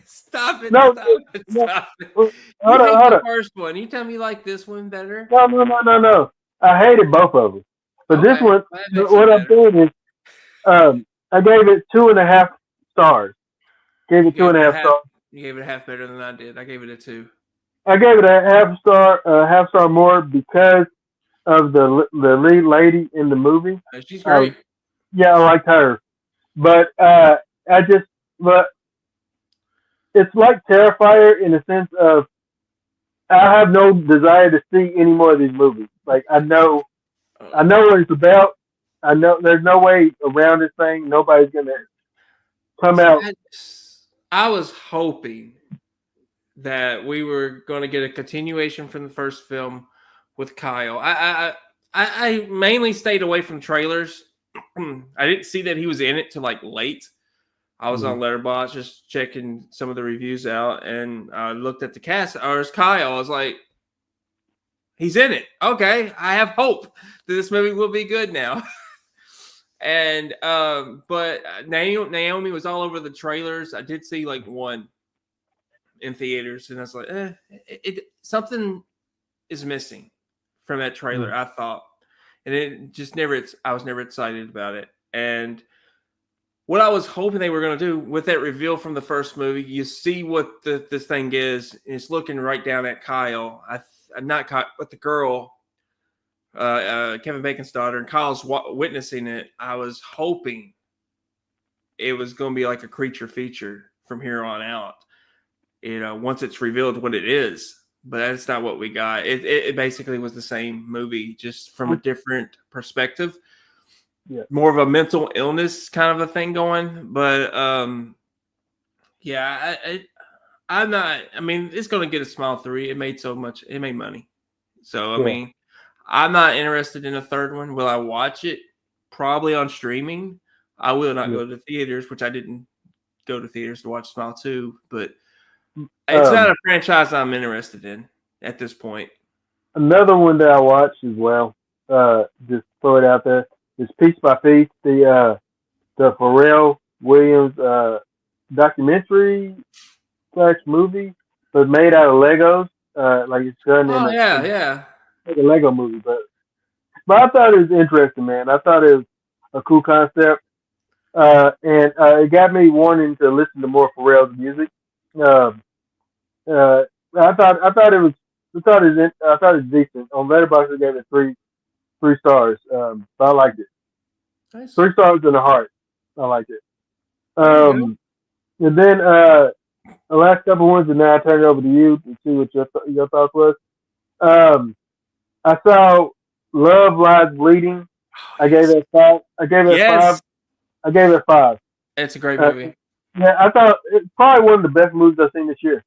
Stop it. No, Stop it. no, Stop it. hold You on, hate hold the on. first one. You tell me you like this one better. No. I hated both of them. But this Okay. one, Well, that makes it what I'm better. saying is, I gave it 2.5 stars. Gave You it two gave and it a a half half. stars. You gave it a half better than I did. I gave it a 2. I gave it half star more because of the lead lady in the movie. She's Uh, great. yeah, I liked her, but I just but it's like Terrifier in the sense of I have no desire to see any more of these movies. Like I Uh, know what it's about. I know there's no way around this thing. Nobody's gonna come See, out. I was hoping that we were going to get a continuation from the first film with Kyle. I mainly stayed away from trailers. I didn't see that he was in it till like late. I was on Letterboxd just checking some of the reviews out, and I looked at the cast. Or it's Kyle. I was like, he's in it. Okay, I have hope that this movie will be good now. And but Naomi was all over the trailers. I did see like one in theaters, and I was like, something is missing from that trailer. I thought, and it just never. I was never excited about it. And what I was hoping they were going to do with that reveal from the first movie, you see what this thing is. It's looking right down at Kyle. Not Kyle, but the girl. Kevin Bacon's daughter, and Kyle's witnessing it. I was hoping it was going to be like a creature feature from here on out. Once it's revealed what it is, but that's not what we got. It basically was the same movie, just from a different perspective. Yeah. More of a mental illness kind of a thing going, but yeah, I'm not. I mean, it's going to get a Smile 3. It made so much. It made money, so I mean. I'm not interested in a third one. Will I watch it? Probably on streaming. I will not go to theaters, which I didn't go to theaters to watch Smile 2, but it's not a franchise I'm interested in at this point. Another one that I watched as well, just throw it out there, is Piece by Piece, the Pharrell Williams documentary / movie, but made out of Legos. Like it's done in Oh yeah. like a Lego movie, but I thought it was interesting, man. I thought it was a cool concept, and it got me wanting to listen to more Pharrell's music. Uh, I thought it was I thought it was decent. On Letterboxd, I gave it three stars. But I liked it. Nice. 3 stars and a heart. I liked it. There you go. And then the last couple ones, and now I turn it over to you to see what your thoughts was. I saw Love Lies Bleeding. I gave it 5. I gave it 5. Yes. I gave it 5. It's a great movie. Yeah, I thought it's probably one of the best movies I've seen this year.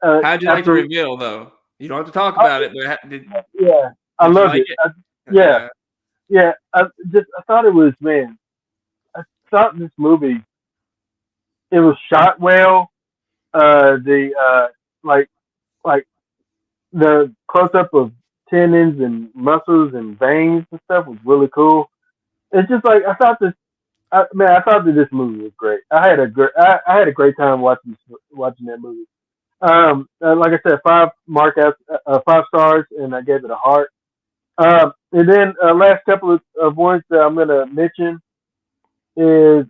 How'd you like the reveal, though? You don't have to talk about it, but I loved like it. Yeah. I thought it was, man. I thought this movie, it was shot well. Like the close up of tendons and muscles and veins and stuff was really cool. It's just like I thought I thought that this movie was great. I had a great time watching that movie. Like I said, 5 stars, and I gave it a heart. And then last couple of ones that I'm gonna mention is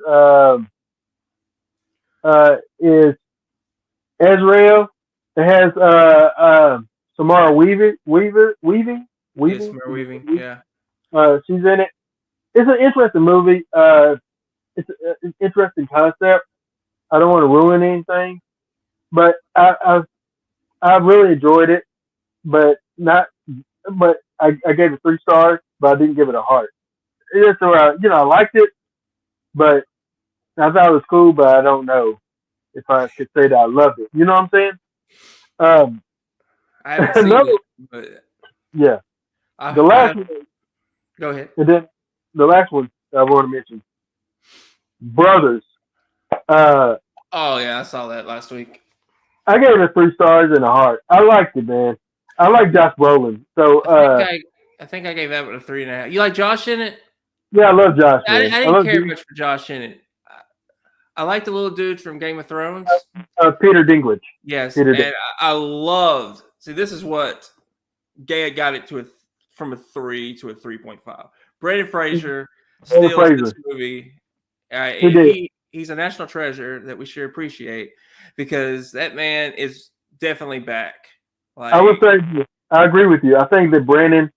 is Ezreal. It has Samara Yes, Weaving. Mare Weaving. Yeah. She's in it. It's an interesting movie. It's an interesting concept. I don't want to ruin anything, but I really enjoyed it. But not, but I gave it 3 stars, but I didn't give it a heart. It's I liked it, but I thought it was cool, but I don't know if I could say that I loved it. You know what I'm saying? Um, I haven't seen another, it, but yeah, I, the last I one, go ahead. and then the last one I want to mention, Brothers. Uh, Oh yeah, I saw that last week. I gave it 3 stars and a heart. I liked it, man. I like Josh Brolin, so I think I think I gave that one a 3.5. You like Josh in it? yeah, I love Josh, I man. I didn't love care much for Josh in it. I like the little dude from Game of Thrones. Peter Dinklage. Yes, Peter and I loved. See, this is what Gay got it to from a 3 to a 3.5. Brendan Fraser steals this movie. He's a national treasure that we should appreciate because that man is definitely back. I would say I agree with you. I think that Brandon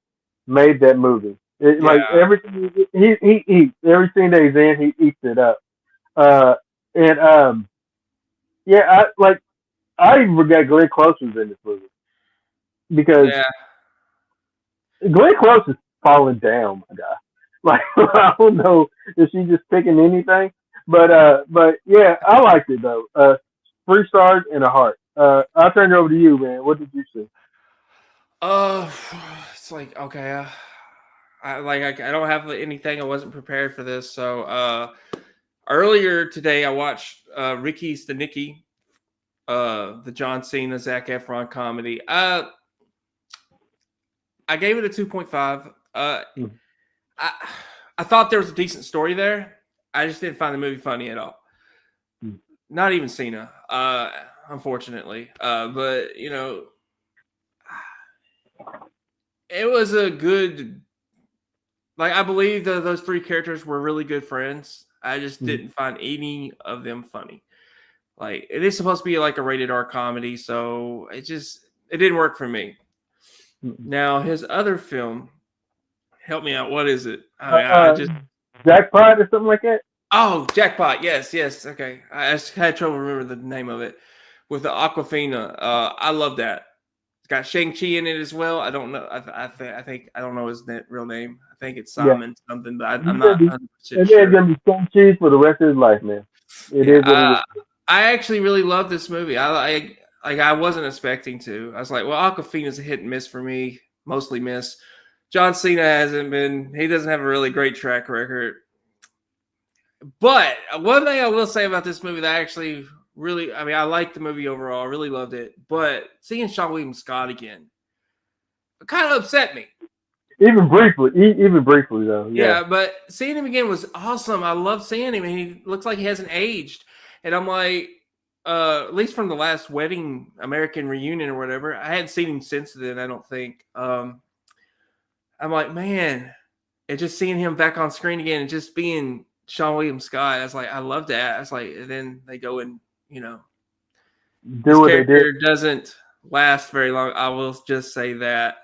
made that movie. Like everything he eats, every scene that he's in, he eats it up. And yeah, I even forgot Glenn Close was in this movie because Glenn Close is falling down, my guy. Like I don't know if she's just picking anything, but yeah, I liked it though. 3 stars and a heart. I'll turn it over to you, man. What did you see? It's like okay. I don't have anything. I wasn't prepared for this. So earlier today, I watched Ricky's the Nicky, the John Cena Zac Efron comedy. I gave it a 2.5. I thought there was a decent story there. I just didn't find the movie funny at all. Not even Cena, unfortunately. But it was a good. Like I believe that those 3 characters were really good friends. I just didn't find any of them funny. Like it is supposed to be like a rated R comedy, so it didn't work for me. Now his other film, help me out. What is it? I just Jackpot or something like that. Oh, Jackpot. Yes. Okay, I just had trouble remembering the name of it with the Aquafina. I love that. It's got Shang-Chi in it as well. I don't know. I think I don't know his real name. I think it's Simon something, but I'm not 100% sure. It's gonna be Shang-Chi for the rest of his life, man. It is what it is. I actually really love this movie. I wasn't expecting to. I was like, well, Aquafina's a hit and miss for me, mostly miss. John Cena hasn't been. He doesn't have a really great track record. But one thing I will say about this movie that I actually really, I liked the movie overall. I really loved it. But seeing Sean William Scott again, it kind of upset me. Even briefly, though. Yeah, but seeing him again was awesome. I love seeing him, and he looks like he hasn't aged. And I'm like, at least from the last Wedding American Reunion or whatever, I hadn't seen him since then, I don't think. I'm like, man, and just seeing him back on screen again and just being Sean William Scott, I was like, I love that. I was like, and then they go and, do what they do. Doesn't last very long. I will just say that.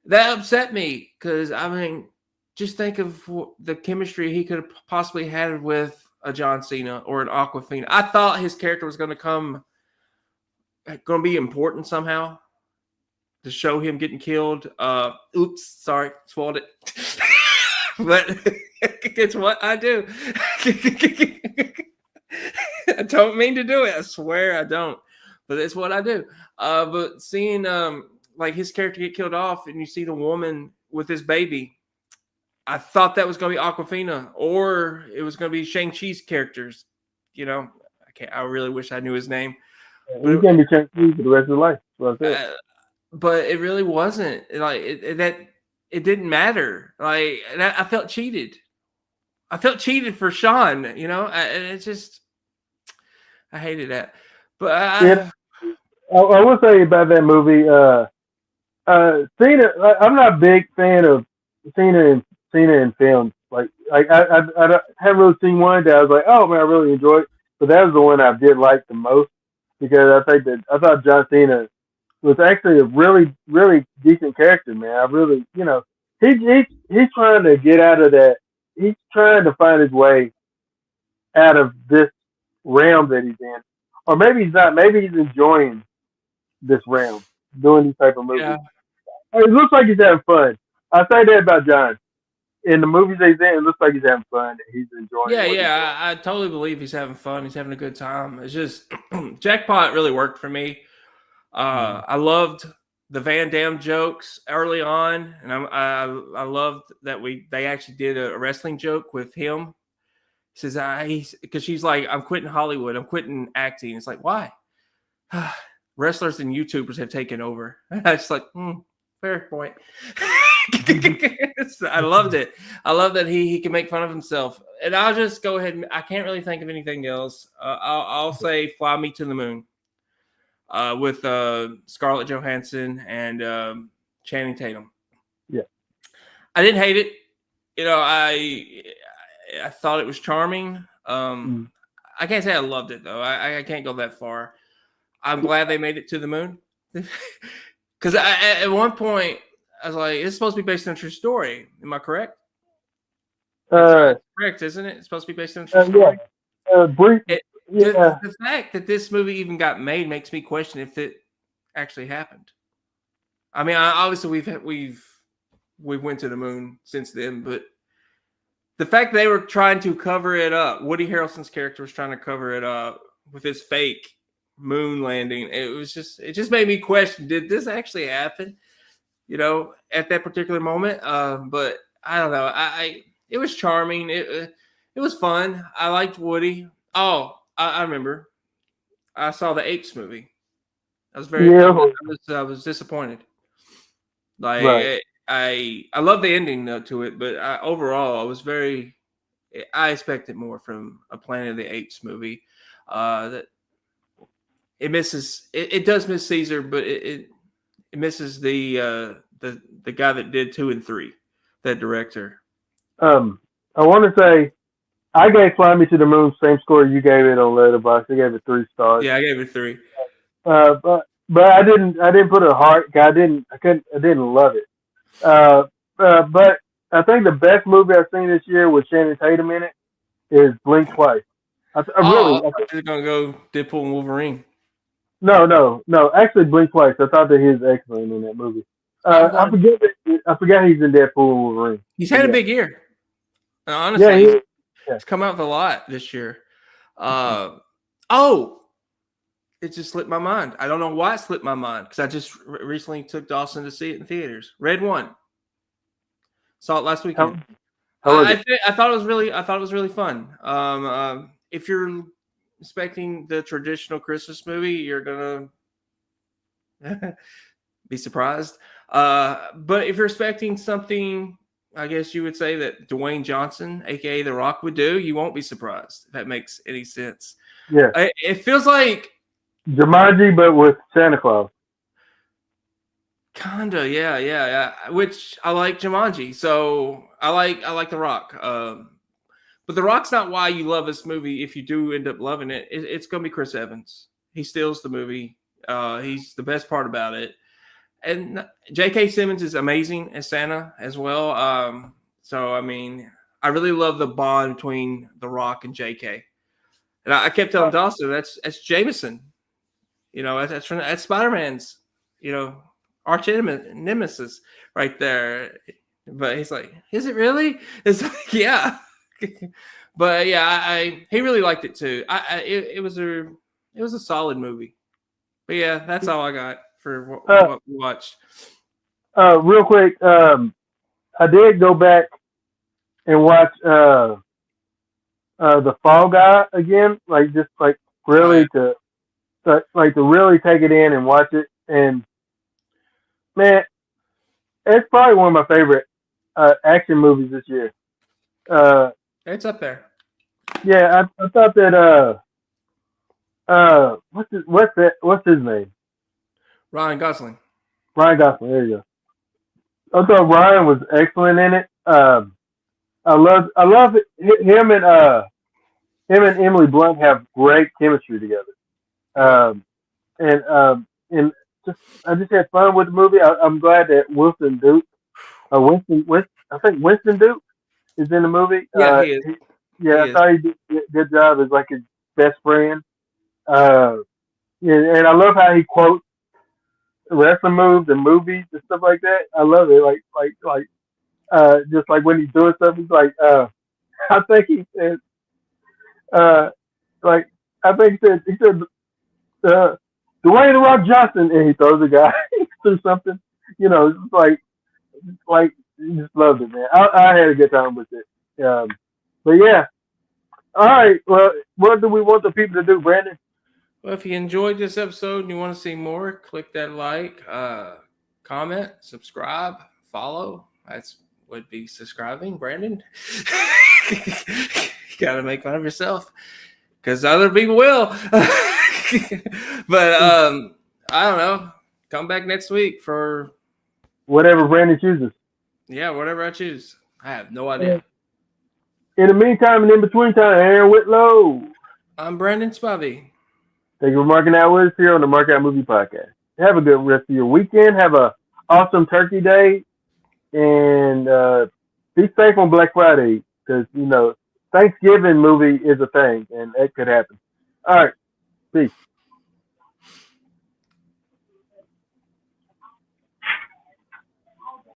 That upset me because, just think of the chemistry he could have possibly had with a John Cena or an Aquafina. I thought his character was going to be important somehow to show him getting killed. Oops, sorry, spoiled it. But it's what I do. I don't mean to do it. I swear I don't. But it's what I do. But seeing like his character get killed off and you see the woman with his baby, I thought that was going to be Aquafina or it was going to be Shang-Chi's characters. I really wish I knew his name. He's going to be Shang-Chi for the rest of his life. But it really wasn't. Like it didn't matter. Like I felt cheated. I felt cheated for Sean. I hated that. But Yeah, I will say about that movie. Cena. I'm not a big fan of Cena in films. I haven't really seen one that I was like, oh man, I really enjoyed. But that was the one I did like the most because I thought John Cena was actually a really decent character, man. I really, he's trying to get out of that. He's trying to find his way out of this realm that he's in, or maybe he's not. Maybe he's enjoying this realm, doing these type of yeah, movies. It looks like he's having fun. I say that about John. In the movies he's in, it looks like he's having fun. And he's enjoying yeah, what he's doing. yeah. I totally believe he's having fun. He's having a good time. It's just Jackpot really worked for me. I loved the Van Damme jokes early on, and I loved that they actually did a wrestling joke with him. He says, because she's like, I'm quitting Hollywood. I'm quitting acting. It's like, why? Wrestlers and YouTubers have taken over. I just like, fair point. I loved it. I love that he can make fun of himself. And I'll just go ahead and I can't really think of anything else. I'll say Fly Me to the Moon with Scarlett Johansson and Channing Tatum. Yeah. I didn't hate it. I thought it was charming. I can't say I loved it though. I can't go that far. I'm glad they made it to the moon because at one point I was like, "It's supposed to be based on a true story." Am I correct? It's correct, isn't it? It's supposed to be based on a true story. The fact that this movie even got made makes me question if it actually happened. I mean, obviously we've went to the moon since then, but the fact they were trying to cover it up, Woody Harrelson's character was trying to cover it up with his fake moon landing. It just made me question, did this actually happen? At that particular moment. But I don't know. It was charming. It was fun. I liked Woody. Oh, I remember. I saw the Apes movie. I was I was disappointed. Like right. I love the ending to it, but overall I expected more from a Planet of the Apes movie. That it does miss Caesar, but it misses the guy that did 2 and 3, that director. I want to say I gave Fly Me to the Moon same score you gave it on Letterboxd. I gave it 3 stars. Yeah, I gave it 3. But I didn't put a heart. I didn't love it. But I think the best movie I've seen this year with Channing Tatum in it is Blink Twice. I thought you were gonna go Deadpool and Wolverine. No. Actually, Blink Twice. I thought that he was excellent in that movie. I forget he's in Deadpool and Wolverine. He's had a big year. Honestly, he's come out with a lot this year. It just slipped my mind. I don't know why it slipped my mind because I just recently took Dawson to see it in theaters. Red One. Saw it last weekend. I thought it was really fun. If you're expecting the traditional Christmas movie, you're gonna be surprised. But if you're expecting something, I guess you would say that Dwayne Johnson, aka The Rock, would do, you won't be surprised. If that makes any sense. Yeah. It feels like Jumanji, but with Santa Claus. Kinda, yeah. Which I like Jumanji, so I like The Rock. But The Rock's not why you love this movie. If you do end up loving it, it's gonna be Chris Evans. He steals the movie. He's the best part about it. And J.K. Simmons is amazing as Santa as well. So I mean, I really love the bond between The Rock and J.K. And I kept telling Dawson that's Jameson. That's Spider-Man's. Arch nemesis right there. But he's like, is it really? It's like, yeah. But yeah, he really liked it too. It was a solid movie. But yeah, that's all I got for what we watched. Real quick, I did go back and watch the Fall Guy again, really to really take it in and watch it. And man, it's probably one of my favorite action movies this year. It's up there. Yeah, I thought that What's his name? Ryan Gosling. Ryan Gosling. There you go. I thought Ryan was excellent in it. I love it. Him and Emily Blunt have great chemistry together. Um, and just I just had fun with the movie. I'm glad that Wilson Duke, I think Winston Duke is in the movie. Yeah, he is. Yeah, He I is. thought he did a good job as like his best friend. Uh, yeah, and I love how he quotes wrestling moves and movies and stuff like that. I love it. Just like when he's doing stuff, he's like, I think he said, uh, like, I think he said, uh, Dwayne the Rock Johnson, and he throws a guy through something. It's like, you just loved it, man. I had a good time with it. But yeah, all right. Well, what do we want the people to do, Brandon? Well, if you enjoyed this episode and you want to see more, click that like, comment, subscribe, follow. That's would be subscribing, Brandon. You gotta make fun of yourself because other people will. But I don't know. Come back next week for Whatever Brandon chooses. whatever I choose. I have no idea. In the meantime and in between time, Aaron Whitlow. I'm Brandon Spivey. Thank you for marking out with us here on the Mark Out Movie Podcast. Have a good rest of your weekend. Have a awesome Turkey Day, and be safe on Black Friday because Thanksgiving movie is a thing, and it could happen. All right, peace.